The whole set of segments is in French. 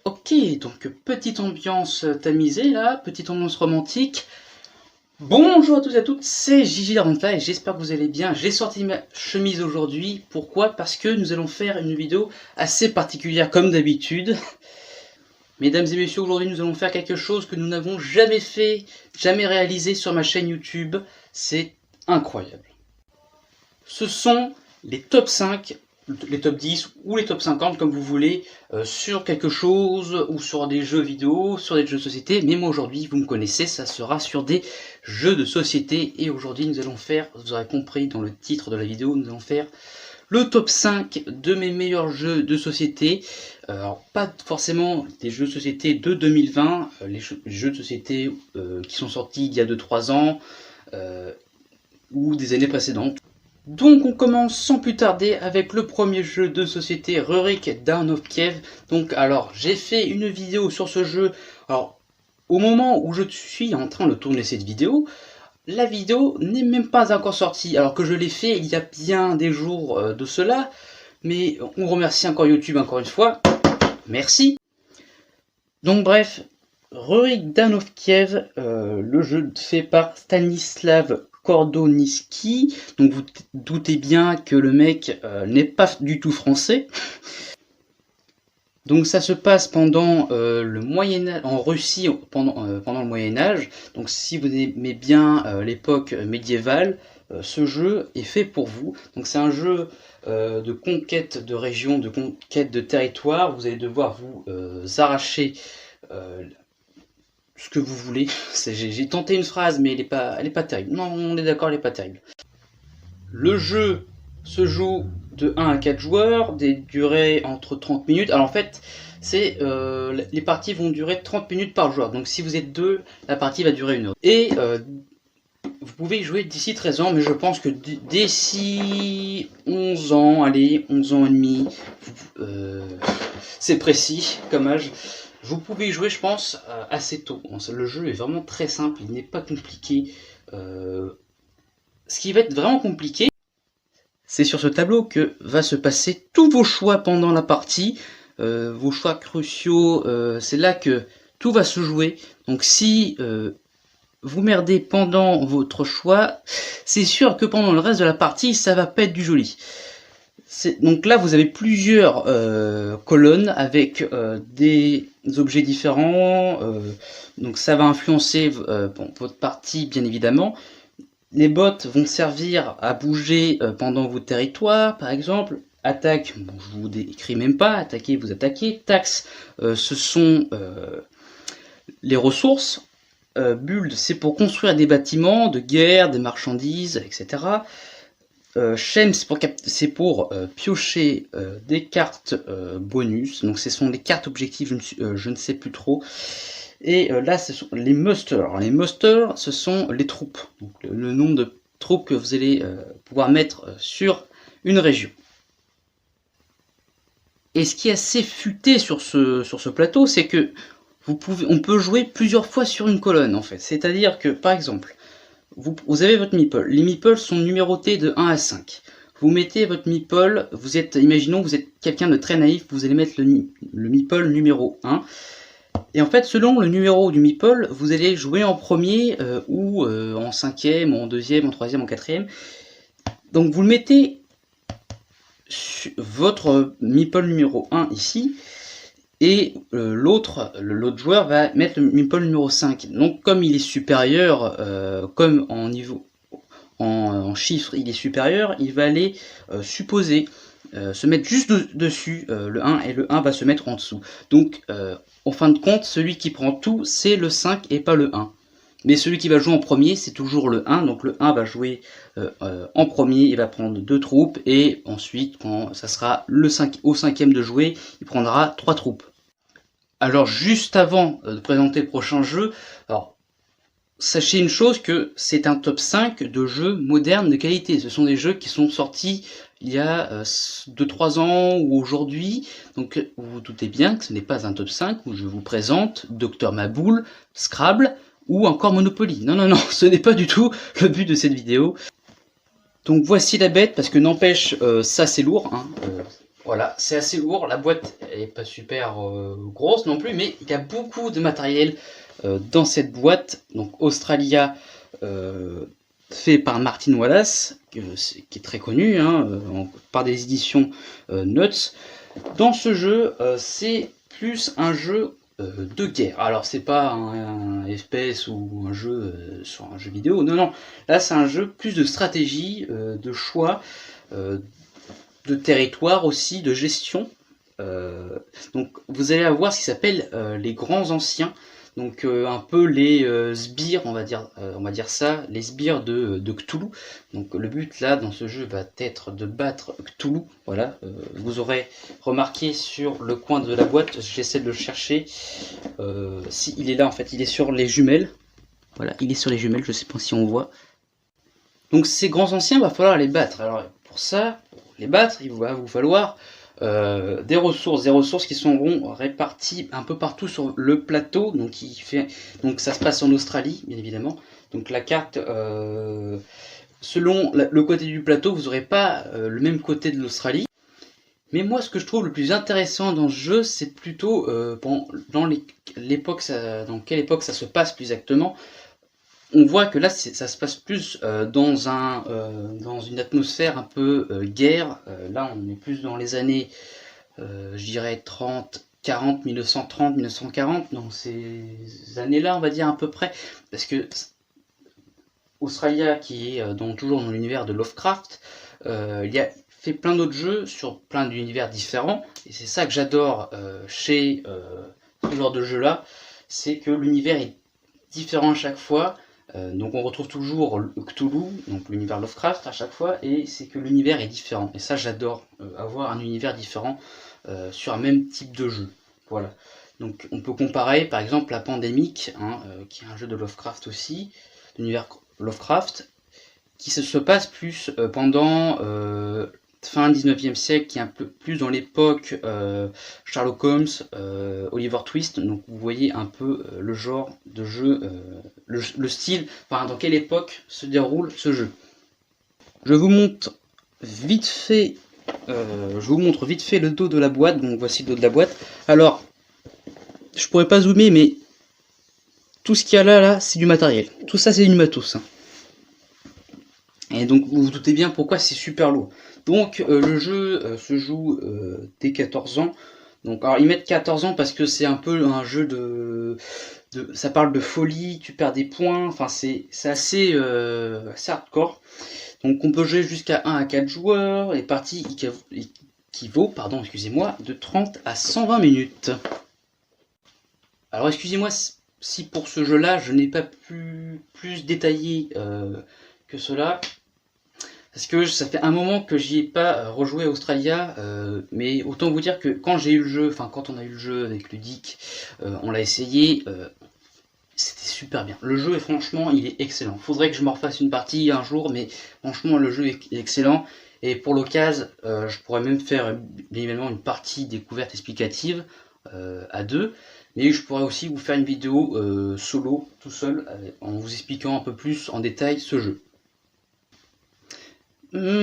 Ok, donc petite ambiance tamisée là, petite ambiance romantique. Bonjour à tous et à toutes, c'est Gigi Larenta et j'espère que vous allez bien. J'ai sorti ma chemise aujourd'hui, pourquoi? Parce que nous allons faire une vidéo assez particulière comme d'habitude. Mesdames et messieurs, aujourd'hui nous allons faire quelque chose que nous n'avons jamais fait, jamais réalisé sur ma chaîne YouTube. C'est incroyable. Ce sont les top 5, les top 10 ou les top 50 comme vous voulez, sur quelque chose ou sur des jeux vidéo, sur des jeux de société. Mais moi aujourd'hui, vous me connaissez, ça sera sur des jeux de société. Et aujourd'hui nous allons faire, vous aurez compris dans le titre de la vidéo, nous allons faire le top 5 de mes meilleurs jeux de société. Alors pas forcément des jeux de société de 2020, les jeux de société qui sont sortis il y a 2-3 ans ou des années précédentes. Donc on commence sans plus tarder avec le premier jeu de société, Rurik Dawn of Kiev. Donc alors j'ai fait une vidéo sur ce jeu. Alors au moment où je suis en train de tourner cette vidéo, la vidéo n'est même pas encore sortie, alors que je l'ai fait il y a bien des jours de cela. Mais on remercie encore YouTube encore une fois. Merci. Donc bref, Rurik Dawn of Kiev, le jeu fait par Stanislav Kordoniski. Donc vous doutez bien que le mec n'est pas du tout français. Donc ça se passe pendant le Moyen-Âge, en Russie pendant le Moyen-Âge. Donc si vous aimez bien l'époque médiévale, ce jeu est fait pour vous. Donc c'est un jeu de conquête de région, de conquête de territoire. Vous allez devoir vous arracher ce que vous voulez. J'ai tenté une phrase, mais elle est pas terrible. Non, on est d'accord, elle est pas terrible. Le jeu se joue de 1 à 4 joueurs, des durées entre 30 minutes. Alors en fait, les parties vont durer 30 minutes par joueur. Donc si vous êtes 2, la partie va durer 1 heure. Et vous pouvez y jouer d'ici 13 ans, mais je pense que d'ici 11 ans, allez, 11 ans et demi, c'est précis comme âge. Vous pouvez y jouer, je pense, assez tôt. Le jeu est vraiment très simple, il n'est pas compliqué. Ce qui va être vraiment compliqué, c'est sur ce tableau que va se passer tous vos choix pendant la partie. Vos choix cruciaux, c'est là que tout va se jouer. Donc si vous merdez pendant votre choix, c'est sûr que pendant le reste de la partie, ça va pas être du joli. Donc là, vous avez plusieurs colonnes avec des objets différents. Donc ça va influencer votre partie, bien évidemment. Les bots vont servir à bouger pendant vos territoires, par exemple. Attaque, bon, je vous décris même pas. Attaquer, vous attaquez. Taxe, ce sont les ressources. Build, c'est pour construire des bâtiments de guerre, des marchandises, etc. Shem, c'est pour piocher des cartes bonus. Donc ce sont les cartes objectifs, je ne sais plus trop. Et là, ce sont les musters. Alors, les musters, ce sont les troupes. Donc, le nombre de troupes que vous allez pouvoir mettre sur une région. Et ce qui est assez futé sur ce plateau, c'est que on peut jouer plusieurs fois sur une colonne, en fait. C'est-à-dire que, par exemple, vous avez votre meeple. Les meeples sont numérotés de 1 à 5. Vous mettez votre meeple, imaginons, vous êtes quelqu'un de très naïf, vous allez mettre le meeple numéro 1. Et en fait, selon le numéro du meeple, vous allez jouer en premier ou en 5e, en 2e, en 3e, en 4e. Donc vous le mettez sur votre meeple numéro 1 ici. Et l'autre joueur va mettre le meeple numéro 5. Donc comme il est supérieur, comme en niveau en chiffres il est supérieur, il va aller supposer se mettre juste dessus le 1 et le 1 va se mettre en dessous. Donc en fin de compte, celui qui prend tout, c'est le 5 et pas le 1. Mais celui qui va jouer en premier, c'est toujours le 1. Donc le 1 va jouer en premier, il va prendre 2 troupes. Et ensuite, quand ça sera au 5e de jouer, il prendra 3 troupes. Alors juste avant de présenter le prochain jeu, alors sachez une chose, que c'est un top 5 de jeux modernes de qualité. Ce sont des jeux qui sont sortis il y a 2-3 ans ou aujourd'hui. Donc vous vous doutez bien que ce n'est pas un top 5 où je vous présente Dr Maboul, Scrabble ou encore Monopoly. Non, non, non, ce n'est pas du tout le but de cette vidéo. Donc voici la bête, parce que n'empêche, ça c'est lourd, hein. Voilà, c'est assez lourd, la boîte est pas super grosse non plus, mais il y a beaucoup de matériel dans cette boîte. Donc Australia, fait par Martin Wallace, qui est très connu, hein, par des éditions Nuts. Dans ce jeu, c'est plus un jeu de guerre. Alors c'est pas un FPS ou un jeu sur un jeu vidéo, non, non. Là c'est un jeu plus de stratégie, de choix, de territoire aussi, de gestion. Donc vous allez avoir ce qui s'appelle les grands anciens. Donc un peu les sbires, on va dire ça, les sbires de Cthulhu. Donc le but là dans ce jeu va être de battre Cthulhu. Voilà, vous aurez remarqué sur le coin de la boîte, j'essaie de le chercher. Si il est là en fait, il est sur les jumelles. Voilà, il est sur les jumelles, je sais pas si on voit. Donc ces grands anciens, va falloir les battre. Alors pour ça, pour les battre, il va vous falloir des ressources qui seront réparties un peu partout sur le plateau. Donc ça se passe en Australie, bien évidemment. Donc la carte, selon le côté du plateau, vous n'aurez pas le même côté de l'Australie. Mais moi, ce que je trouve le plus intéressant dans ce jeu, c'est plutôt dans quelle époque ça se passe plus exactement. On voit que là, ça se passe plus dans une atmosphère un peu guerre. Là, on est plus dans les années, je dirais 30, 40, 1930, 1940. Dans ces années-là, on va dire à peu près. Parce que Australia, qui est toujours dans l'univers de Lovecraft, il a fait plein d'autres jeux sur plein d'univers différents. Et c'est ça que j'adore chez ce genre de jeu-là. C'est que l'univers est différent à chaque fois. Donc on retrouve toujours Cthulhu, donc l'univers Lovecraft à chaque fois, et c'est que l'univers est différent. Et ça j'adore, avoir un univers différent sur un même type de jeu. Voilà. Donc on peut comparer par exemple à Pandemic, hein, qui est un jeu de Lovecraft aussi, l'univers Lovecraft, qui se passe plus pendant fin 19e siècle, qui est un peu plus dans l'époque Sherlock Holmes, Oliver Twist. Donc vous voyez un peu le genre de jeu, le style, enfin dans quelle époque se déroule ce jeu. Je vous montre vite fait le dos de la boîte. Donc voici le dos de la boîte. Alors je pourrais pas zoomer, mais tout ce qu'il y a là c'est du matériel. Tout ça c'est du matos, hein. Et donc vous vous doutez bien pourquoi c'est super lourd. Donc le jeu se joue dès 14 ans. Donc alors ils mettent 14 ans parce que c'est un peu un jeu ça parle de folie, tu perds des points, enfin c'est assez hardcore. Donc on peut jouer jusqu'à 1 à 4 joueurs, les parties équivaut, excusez-moi, de 30 à 120 minutes. Alors excusez-moi si pour ce jeu-là je n'ai pas plus détaillé que cela. Parce que ça fait un moment que j'y ai pas rejoué à Australia, mais autant vous dire que quand j'ai eu le jeu, enfin quand on a eu le jeu avec Ludic, on l'a essayé, c'était super bien. Le jeu est franchement, il est excellent. Faudrait que je me refasse une partie un jour, mais franchement le jeu est excellent. Et pour l'occasion, je pourrais même faire bien évidemment une partie découverte explicative à deux. Mais je pourrais aussi vous faire une vidéo solo, tout seul, en vous expliquant un peu plus en détail ce jeu.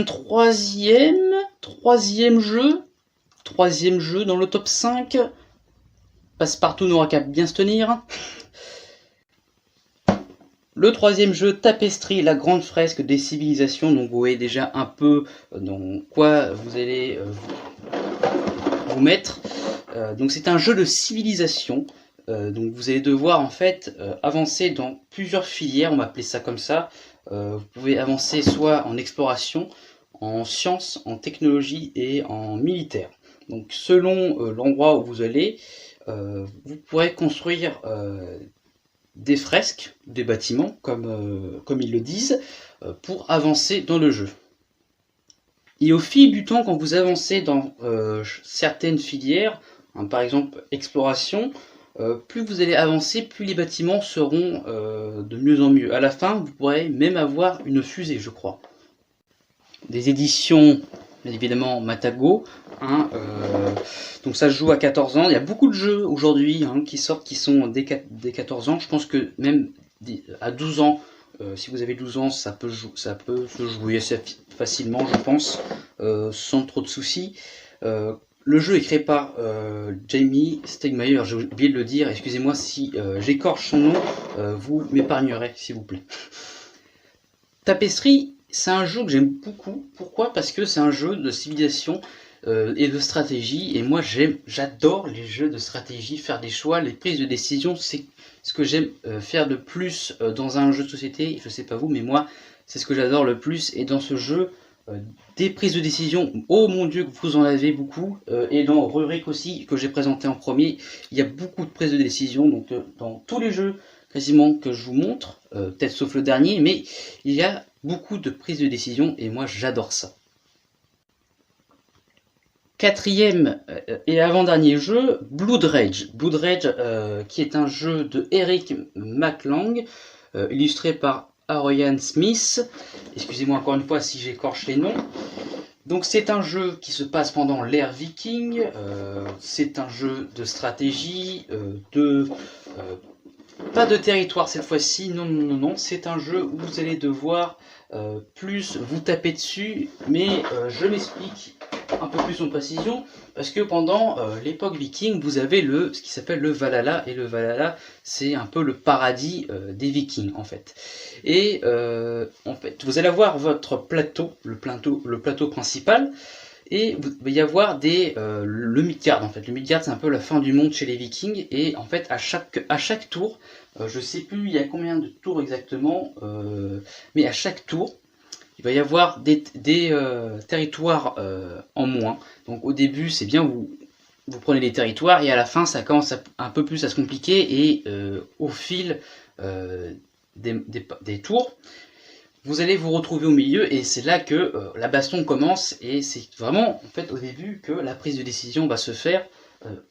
Troisième jeu dans le top 5. Passepartout n'aura qu'à bien se tenir. Le troisième jeu, Tapestry, la grande fresque des civilisations. Donc vous voyez déjà un peu dans quoi vous allez vous mettre. Donc c'est un jeu de civilisation. Donc vous allez devoir en fait avancer dans plusieurs filières, on va appeler ça comme ça. Vous pouvez avancer soit en exploration, en sciences, en technologie et en militaire. Donc selon l'endroit où vous allez, vous pourrez construire des fresques, des bâtiments, comme ils le disent, pour avancer dans le jeu. Et au fil du temps, quand vous avancez dans certaines filières, hein, par exemple exploration, plus vous allez avancer, plus les bâtiments seront de mieux en mieux. À la fin, vous pourrez même avoir une fusée, je crois. Des éditions, bien évidemment, Matago. Hein, donc ça se joue à 14 ans. Il y a beaucoup de jeux aujourd'hui qui sortent qui sont dès 14 ans. Je pense que même à 12 ans. Si vous avez 12 ans, ça peut se jouer assez facilement, je pense, sans trop de soucis. Le jeu est créé par Jamie Stegmaier, j'ai oublié de le dire, excusez-moi si j'écorche son nom, vous m'épargnerez s'il vous plaît. Tapestry, c'est un jeu que j'aime beaucoup. Pourquoi? Parce que c'est un jeu de civilisation et de stratégie, et moi j'adore les jeux de stratégie, faire des choix, les prises de décision, c'est ce que j'aime faire de plus dans un jeu de société. Je sais pas vous, mais moi c'est ce que j'adore le plus, et dans ce jeu, des prises de décision, oh mon dieu, que vous en avez beaucoup, et dans Rurik aussi, que j'ai présenté en premier, il y a beaucoup de prises de décision, donc dans tous les jeux quasiment que je vous montre, peut-être sauf le dernier, mais il y a beaucoup de prises de décision, et moi j'adore ça. Quatrième et avant-dernier jeu, Blood Rage. Blood Rage, qui est un jeu de Eric McLang, illustré par Arian Smith. Excusez-moi encore une fois si j'écorche les noms. Donc c'est un jeu qui se passe pendant l'ère viking. C'est un jeu de stratégie, pas de territoire cette fois-ci, non. C'est un jeu où vous allez devoir plus vous taper dessus, mais je m'explique un peu plus en précision, parce que pendant l'époque viking, vous avez ce qui s'appelle le Valhalla, et le Valhalla, c'est un peu le paradis des vikings, en fait. Et en fait, vous allez avoir votre plateau, le plateau principal, et il va y avoir le Midgard, en fait. Le Midgard, c'est un peu la fin du monde chez les vikings, et en fait, à chaque tour, je sais plus il y a combien de tours exactement, mais à chaque tour, il va y avoir des territoires en moins. Donc au début, c'est bien, vous prenez les territoires, et à la fin, ça commence un peu plus à se compliquer, et au fil des tours, vous allez vous retrouver au milieu, et c'est là que la baston commence, et c'est vraiment en fait au début que la prise de décision va se faire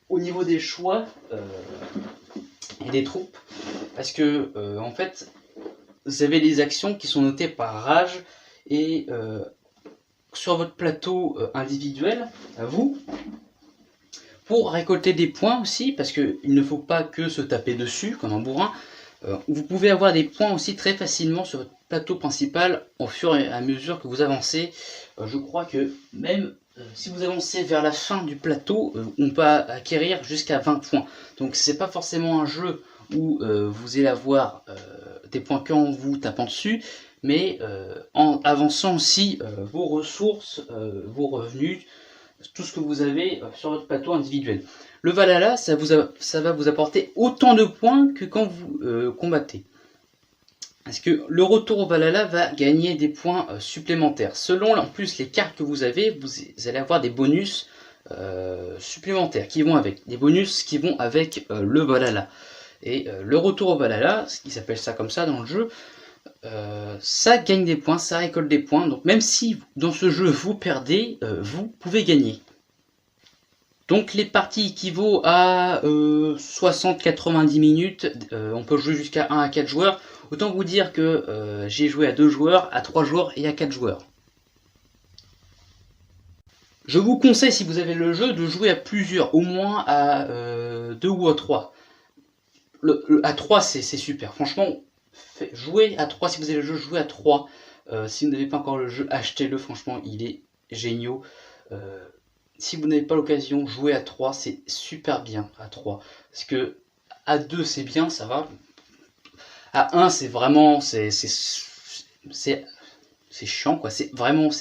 au niveau des choix et des troupes, parce que en fait vous avez les actions qui sont notées par rage, et sur votre plateau individuel, à vous, pour récolter des points aussi, parce qu'il ne faut pas que se taper dessus comme un bourrin. Vous pouvez avoir des points aussi très facilement sur votre plateau principal au fur et à mesure que vous avancez. Je crois que même si vous avancez vers la fin du plateau, on peut acquérir jusqu'à 20 points. Donc c'est pas forcément un jeu où vous allez avoir des points qu'en vous tapant dessus, mais en avançant aussi vos ressources, vos revenus, tout ce que vous avez sur votre plateau individuel. Le Valhalla, ça va vous apporter autant de points que quand vous combattez. Parce que le retour au Valhalla va gagner des points supplémentaires. Selon en plus les cartes que vous avez, vous allez avoir des bonus supplémentaires qui vont avec. Des bonus qui vont avec le Valhalla. Et le retour au Valhalla, ce qui s'appelle ça comme ça dans le jeu, ça gagne des points, ça récolte des points. Donc même si dans ce jeu vous perdez, vous pouvez gagner. Donc les parties équivaut à 60-90 minutes, on peut jouer jusqu'à 1 à 4 joueurs. Autant vous dire que j'ai joué à 2 joueurs, à 3 joueurs et à 4 joueurs. Je vous conseille, si vous avez le jeu, de jouer à plusieurs, au moins à 2 ou à 3. À 3 c'est super, franchement, jouez à 3 si vous avez le jeu, jouez à 3. Si vous n'avez pas encore le jeu, achetez-le, franchement il est génial. Si vous n'avez pas l'occasion, jouer à 3, c'est super bien à 3. Parce que à 2, c'est bien, ça va. À 1, c'est vraiment... c'est chiant, quoi. C'est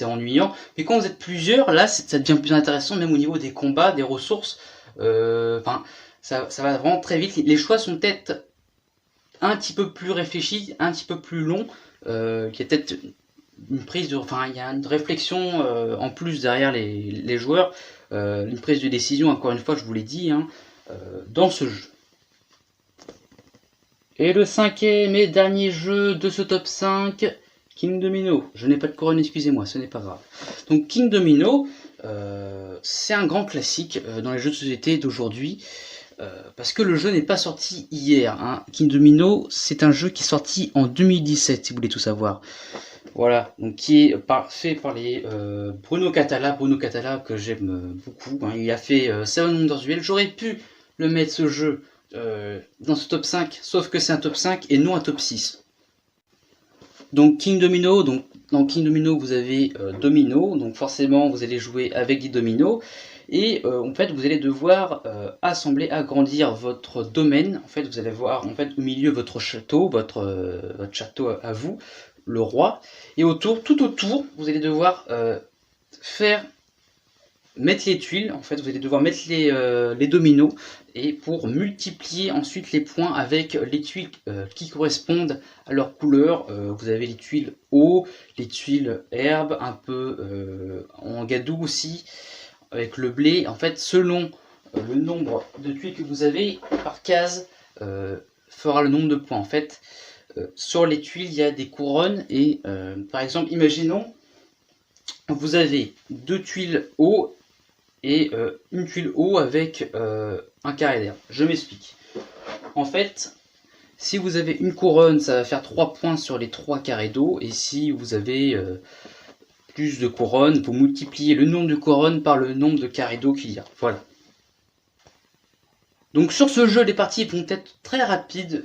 ennuyant. Mais quand vous êtes plusieurs, là, ça devient plus intéressant, même au niveau des combats, des ressources. Enfin, ça va vraiment très vite. Les choix sont peut-être un petit peu plus réfléchis, un petit peu plus longs. Il y a peut-être une prise de, enfin il y a une réflexion en plus derrière les joueurs, une prise de décision, encore une fois je vous l'ai dit, hein, dans ce jeu. Et le cinquième et dernier jeu de ce top 5, King Domino. Je n'ai pas de couronne, excusez-moi, ce n'est pas grave. Donc King Domino, c'est un grand classique dans les jeux de société d'aujourd'hui. Parce que le jeu n'est pas sorti hier, hein. King Domino, c'est un jeu qui est sorti en 2017, si vous voulez tout savoir. Voilà, donc qui est fait par les Bruno Cathala que j'aime beaucoup, hein. Il a fait Seven Wonders Duel. J'aurais pu le mettre ce jeu dans ce top 5, sauf que c'est un top 5 et non un top 6. Donc King Domino, donc dans King Domino vous avez Domino, donc forcément vous allez jouer avec des dominos. Et en fait vous allez devoir assembler, agrandir votre domaine. En fait vous allez voir en fait au milieu votre château, votre château à vous, le roi. Et autour, tout autour, vous allez devoir mettre les tuiles. En fait vous allez devoir mettre les dominos. Et pour multiplier ensuite les points avec les tuiles qui correspondent à leur couleur. Vous avez les tuiles eau, les tuiles herbe, un peu en gadou aussi, avec le blé. En fait, selon le nombre de tuiles que vous avez par case, fera le nombre de points. En fait, sur les tuiles, il y a des couronnes. Et par exemple, imaginons, vous avez 2 tuiles eau et une tuile eau avec un carré d'herbe. Je m'explique. En fait, si vous avez une couronne, ça va faire 3 points sur les 3 carrés d'eau. Et si vous avez plus de couronnes, vous multipliez le nombre de couronnes par le nombre de carrés d'eau qu'il y a. Voilà. Donc sur ce jeu, les parties vont être très rapides,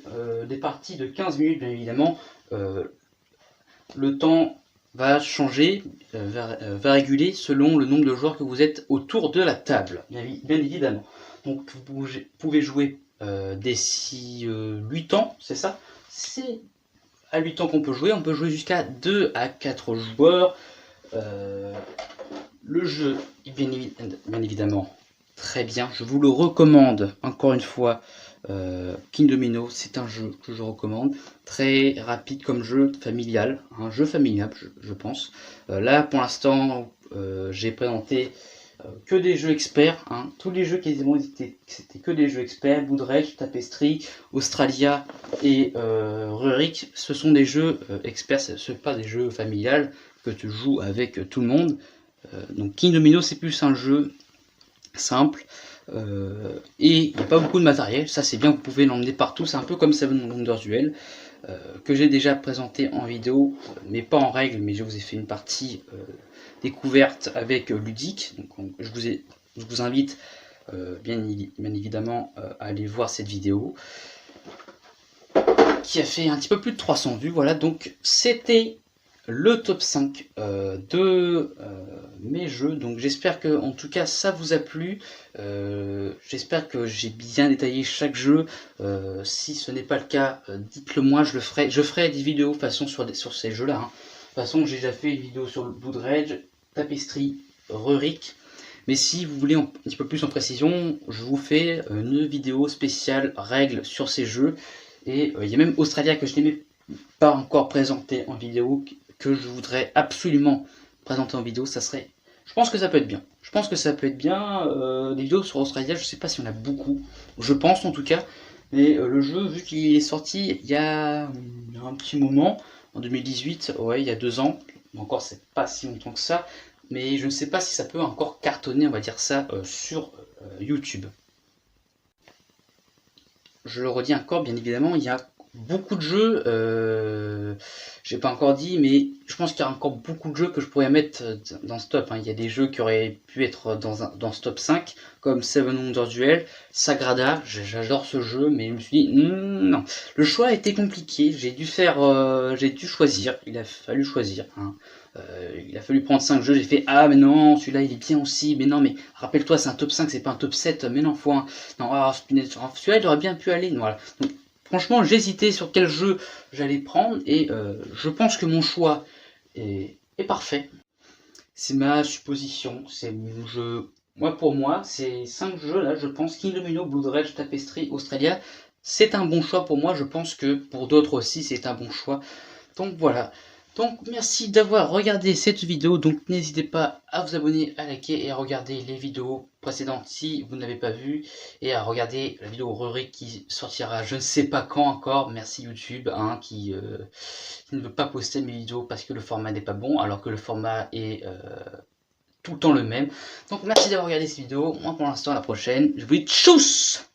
des parties de 15 minutes bien évidemment. Le temps va changer, va réguler selon le nombre de joueurs que vous êtes autour de la table, bien évidemment. Donc vous pouvez jouer d'ici 8 ans, c'est ça? C'est à 8 ans qu'on peut jouer, on peut jouer jusqu'à 2 à 4 joueurs. Le jeu est bien évidemment très bien, je vous le recommande encore une fois. King Domino, c'est un jeu que je recommande, très rapide comme jeu, familial, un jeu familial je pense. Là pour l'instant j'ai présenté que des jeux experts, hein. Tous les jeux quasiment c'était que des jeux experts. Blood Tapestry, Australia et Rurik, ce sont des jeux experts, ce ne sont pas des jeux familiales que tu joues avec tout le monde. Donc King Domino c'est plus un jeu simple. Et il n'y a pas beaucoup de matériel, ça c'est bien, vous pouvez l'emmener partout, c'est un peu comme Seven Wonders Duel que j'ai déjà présenté en vidéo, mais pas en règle, mais je vous ai fait une partie découverte avec ludique. Donc je vous invite bien évidemment à aller voir cette vidéo qui a fait un petit peu plus de 300 vues. Voilà, donc c'était le top 5 de mes jeux. Donc j'espère que en tout cas ça vous a plu. J'espère que j'ai bien détaillé chaque jeu. Si ce n'est pas le cas, dites-le moi, je ferai des vidéos de façon sur ces jeux là, hein. De toute façon j'ai déjà fait une vidéo sur le Blood Rage, Tapestry, Rurik. Mais si vous voulez un petit peu plus en précision, je vous fais une vidéo spéciale règles sur ces jeux. Et il y a même Australia que je n'ai pas encore présenté en vidéo, que je voudrais absolument présenter en vidéo. Ça serait, je pense que ça peut être bien. Je pense que ça peut être bien. Des vidéos sur Australia, je sais pas si on a beaucoup. Je pense en tout cas. Mais le jeu, vu qu'il est sorti il y a un petit moment, en 2018, ouais, il y a 2 ans. Encore, c'est pas si longtemps que ça. Mais je ne sais pas si ça peut encore cartonner, on va dire ça, sur YouTube. Je le redis encore, bien évidemment, il y a beaucoup de jeux, j'ai pas encore dit, mais je pense qu'il y a encore beaucoup de jeux que je pourrais mettre dans ce top, hein. Il y a des jeux qui auraient pu être dans ce top 5, comme Seven Wonders Duel, Sagrada, j'adore ce jeu, mais je me suis dit, non, le choix a été compliqué, j'ai dû choisir, il a fallu choisir, hein. Il a fallu prendre 5 jeux, j'ai fait ah mais non, celui-là il est bien aussi, mais non mais rappelle-toi c'est un top 5, c'est pas un top 7, mais non faut un... non, celui-là il aurait bien pu aller, voilà. Donc, franchement j'hésitais sur quel jeu j'allais prendre et je pense que mon choix est parfait. C'est ma supposition, c'est mon jeu, pour moi ces 5 jeux là je pense, King Domino, Blood Rage, Tapestry, Australia, c'est un bon choix pour moi, je pense que pour d'autres aussi c'est un bon choix. Donc voilà. Donc merci d'avoir regardé cette vidéo, donc n'hésitez pas à vous abonner, à liker et à regarder les vidéos précédentes si vous n'avez pas vu, et à regarder la vidéo Rurik qui sortira je ne sais pas quand encore, merci YouTube, hein, qui ne veut pas poster mes vidéos parce que le format n'est pas bon, alors que le format est tout le temps le même. Donc merci d'avoir regardé cette vidéo, moi pour l'instant à la prochaine, je vous dis tchuss.